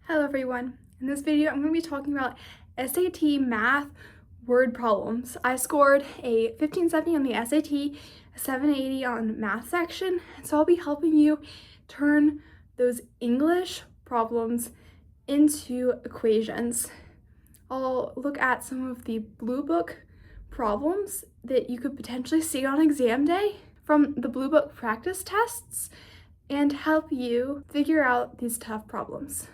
Hello everyone. In this video, I'm going to be talking about SAT math word problems. I scored a 1570 on the SAT, a 780 on math section, so I'll be helping you turn those English problems into equations. I'll look at some of the Blue Book problems that you could potentially see on exam day from the Blue Book practice tests and help you figure out these tough problems.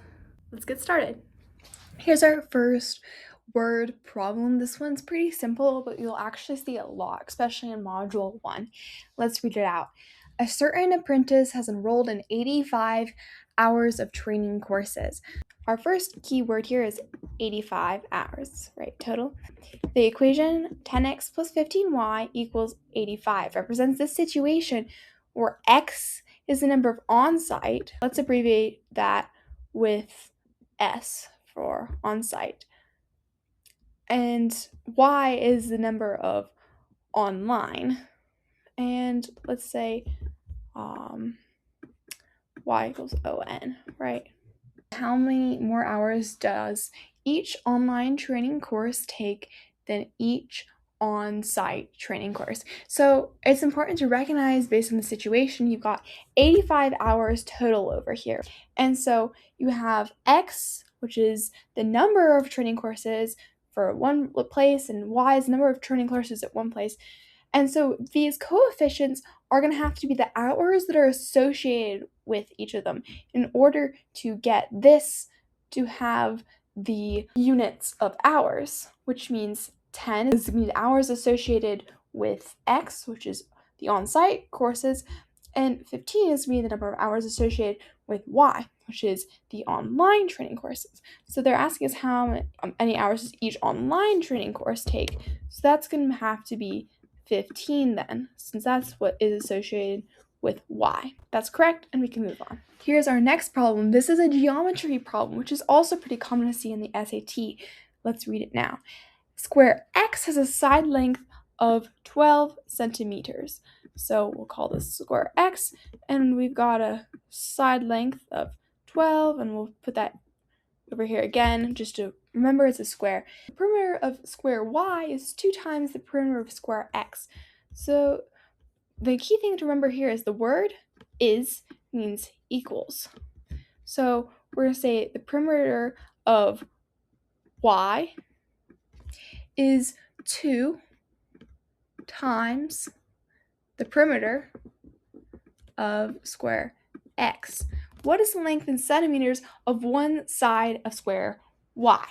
Let's get started. Here's our first word problem. This one's pretty simple, but you'll actually see it a lot, especially in Module 1. Let's read it out. A certain apprentice has enrolled in 85 hours of training courses. Our first keyword here is 85 hours, right, total. The equation 10x plus 15y equals 85 represents this situation where x is the number of on-site. Let's abbreviate that with S for on-site. And Y is the number of online. And let's say Y equals ON, right? How many more hours does each online training course take than each on-site training course? So it's important to recognize, based on the situation, you've got 85 hours total over here. And so you have X, which is the number of training courses for one place, and Y is the number of training courses at one place. And so these coefficients are going to have to be the hours that are associated with each of them in order to get this to have the units of hours, which means 10 is going to be the hours associated with X, which is the on-site courses, and 15 is going to be the number of hours associated with Y, which is the online training courses. So they're asking us how many hours does each online training course take. So that's going to have to be 15 then, since that's what is associated with Y. That's correct, and we can move on. Here's our next problem. This is a geometry problem, which is also pretty common to see in the SAT. Let's read it now. Square X has a side length of 12 centimeters. So we'll call this square X, and we've got a side length of 12, and we'll put that over here again, just to remember it's a square. The perimeter of square Y is 2 times the perimeter of square X. So the key thing to remember here is the word is means equals. So we're going to say the perimeter of Y is 2 times the perimeter of square X. What is the length in centimeters of one side of square Y?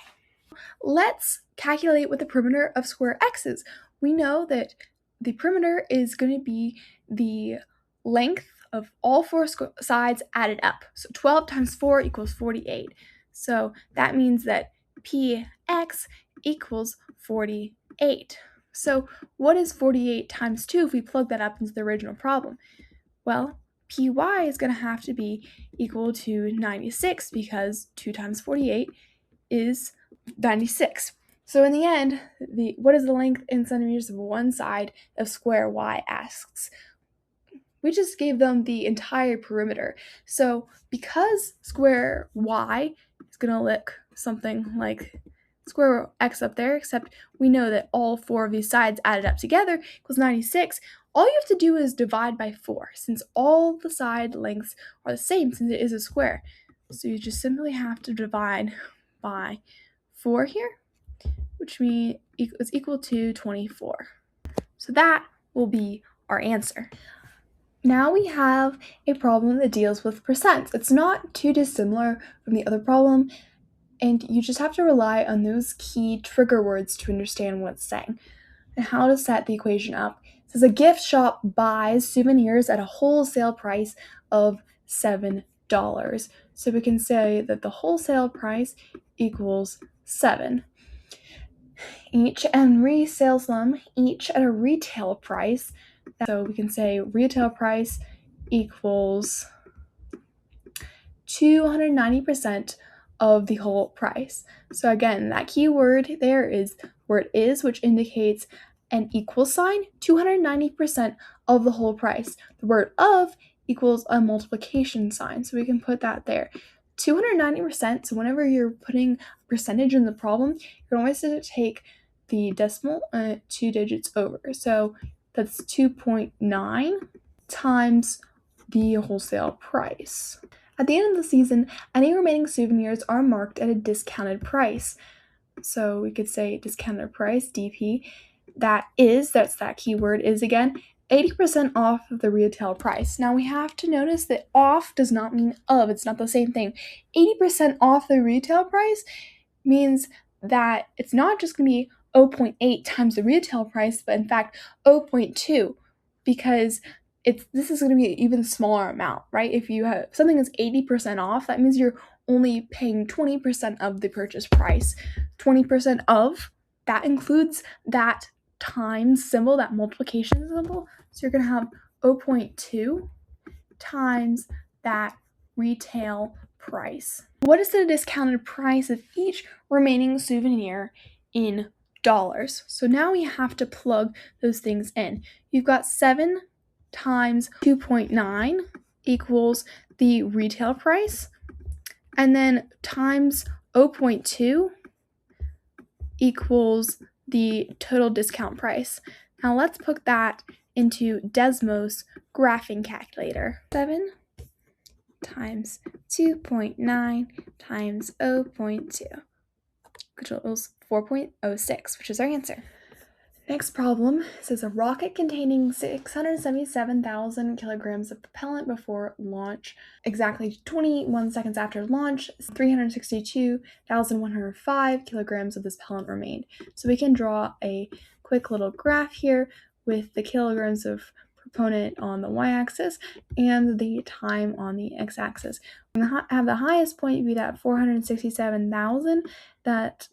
Let's calculate what the perimeter of square X is. We know that the perimeter is going to be the length of all 4 sides added up. So 12 times 4 equals 48. So that means that PX equals 48. So what is 48 times 2 if we plug that up into the original problem? Well, PY is going to have to be equal to 96 because 2 times 48 is 96. So in the end, what is the length in centimeters of one side of square Y asks? We just gave them the entire perimeter. So because square Y is going to look something like square X up there, except we know that all 4 of these sides added up together equals 96, all you have to do is divide by 4, since all the side lengths are the same since it is a square. So you just simply have to divide by 4 here, which means is equal to 24. So that will be our answer. Now we have a problem that deals with percents. It's not too dissimilar from the other problem, and you just have to rely on those key trigger words to understand what it's saying. And how to set the equation up. It says a gift shop buys souvenirs at a wholesale price of $7. So we can say that the wholesale price equals 7. Each and resales them each at a retail price. So we can say retail price equals 290% of the whole price. So again, that key word there is word is, which indicates an equal sign, 290% of the whole price. The word of equals a multiplication sign, so we can put that there. 290%, so whenever you're putting a percentage in the problem, you're always going to take the decimal 2 digits over. So that's 2.9 times the wholesale price. At the end of the season, any remaining souvenirs are marked at a discounted price. So we could say discounted price, DP. That's that keyword is again, 80% off of the retail price. Now we have to notice that off does not mean of, it's not the same thing. 80% off the retail price means that it's not just going to be 0.8 times the retail price, but in fact 0.2, because this is going to be an even smaller amount, right? If you have something that's 80% off, that means you're only paying 20% of the purchase price. 20% of, that includes that times symbol, that multiplication symbol. So you're going to have 0.2 times that retail price. What is the discounted price of each remaining souvenir in dollars? So now we have to plug those things in. You've got 7 times 2.9 equals the retail price, and then times 0.2 equals the total discount price. Now let's put that into Desmos graphing calculator. 7 times 2.9 times 0.2, which equals 4.06, which is our answer. Next problem says a rocket containing 677,000 kilograms of propellant before launch, exactly 21 seconds after launch, 362,105 kilograms of this propellant remained. So we can draw a quick little graph here with the kilograms of proponent on the y-axis and the time on the x-axis. We're going to have the highest point be that 467,000 that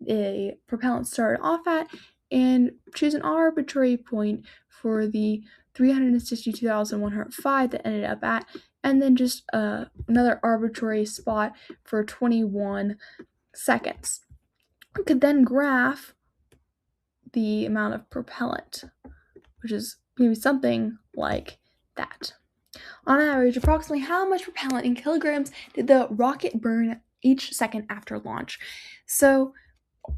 the propellant started off at, and choose an arbitrary point for the 362,105 that ended up at, and then just another arbitrary spot for 21 seconds. We could then graph the amount of propellant, which is maybe something like that. On average, approximately how much propellant in kilograms did the rocket burn each second after launch? So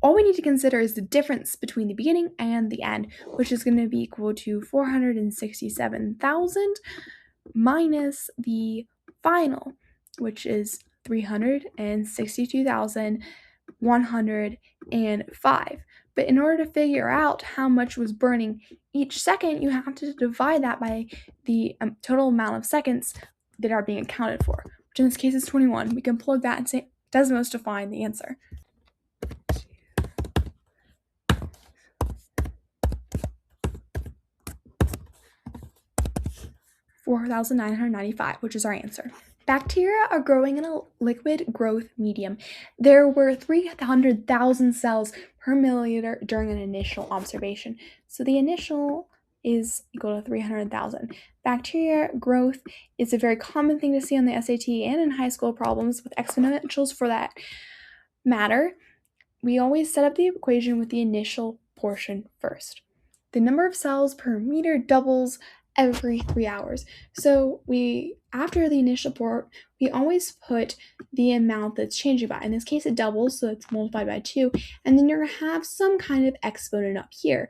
all we need to consider is the difference between the beginning and the end, which is going to be equal to 467,000 minus the final, which is 362,105. But in order to figure out how much was burning each second, you have to divide that by the total amount of seconds that are being accounted for, which in this case is 21. We can plug that and say Desmos to find the answer. 4,995, which is our answer. Bacteria are growing in a liquid growth medium. There were 300,000 cells per milliliter during an initial observation. So the initial is equal to 300,000. Bacteria growth is a very common thing to see on the SAT and in high school problems with exponentials for that matter. We always set up the equation with the initial portion first. The number of cells per meter doubles every 3 hours. So after the initial port, we always put the amount that's changing by. In this case, it doubles, so it's multiplied by 2, and then you're going to have some kind of exponent up here.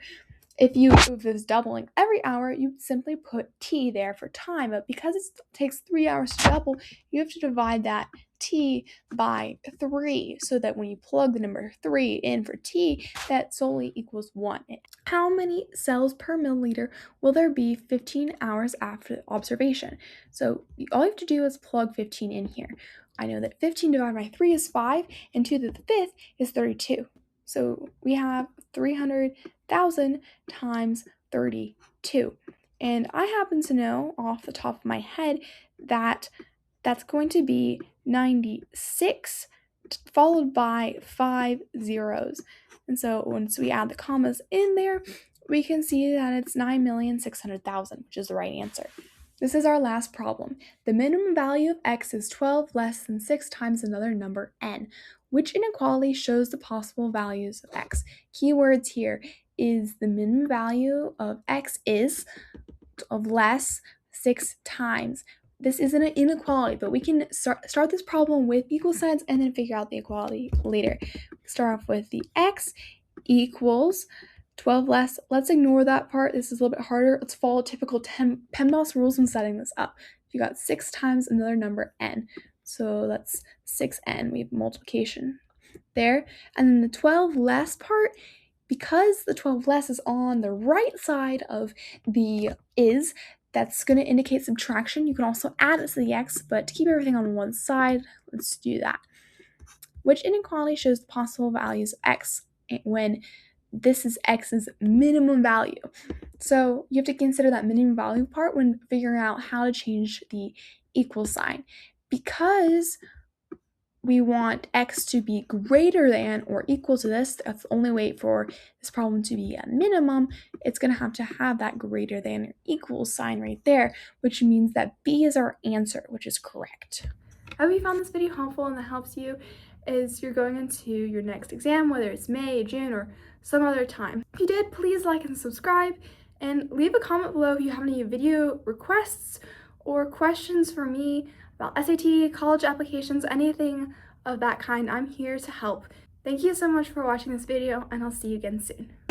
If it's doubling every hour, you simply put t there for time, but because it takes 3 hours to double, you have to divide that t by 3, so that when you plug the number 3 in for t, that solely equals 1. How many cells per milliliter will there be 15 hours after observation? So all you have to do is plug 15 in here. I know that 15 divided by 3 is 5, and 2 to the 5th is 32. So we have 300,000 times 32. And I happen to know off the top of my head that that's going to be 96 followed by 5 zeros. And so once we add the commas in there, we can see that it's 9,600,000, which is the right answer. This is our last problem. The minimum value of x is 12 less than 6 times another number, n. Which inequality shows the possible values of x? Keywords here is the minimum value of x is of less 6 times. this isn't an inequality, but we can start this problem with equal signs and then figure out the equality later. Start off with the x equals 12 less. Let's ignore that part. This is a little bit harder. Let's follow typical PEMDAS rules when setting this up. You got 6 times another number n. So that's 6n. We have multiplication there. And then the 12 less part, because the 12 less is on the right side of the is, that's going to indicate subtraction. You can also add it to the x, but to keep everything on one side, let's do that. Which inequality shows the possible values of x when this is x's minimum value? So you have to consider that minimum value part when figuring out how to change the equal sign. Because we want x to be greater than or equal to this, that's the only way for this problem to be a minimum, it's going to have that greater than or equal sign right there, which means that B is our answer, which is correct. I hope you found this video helpful and that helps you as you're going into your next exam, whether it's May, June, or some other time. If you did, please like and subscribe, and leave a comment below if you have any video requests or questions for me about SAT, college applications, anything of that kind. I'm here to help. Thank you so much for watching this video, and I'll see you again soon.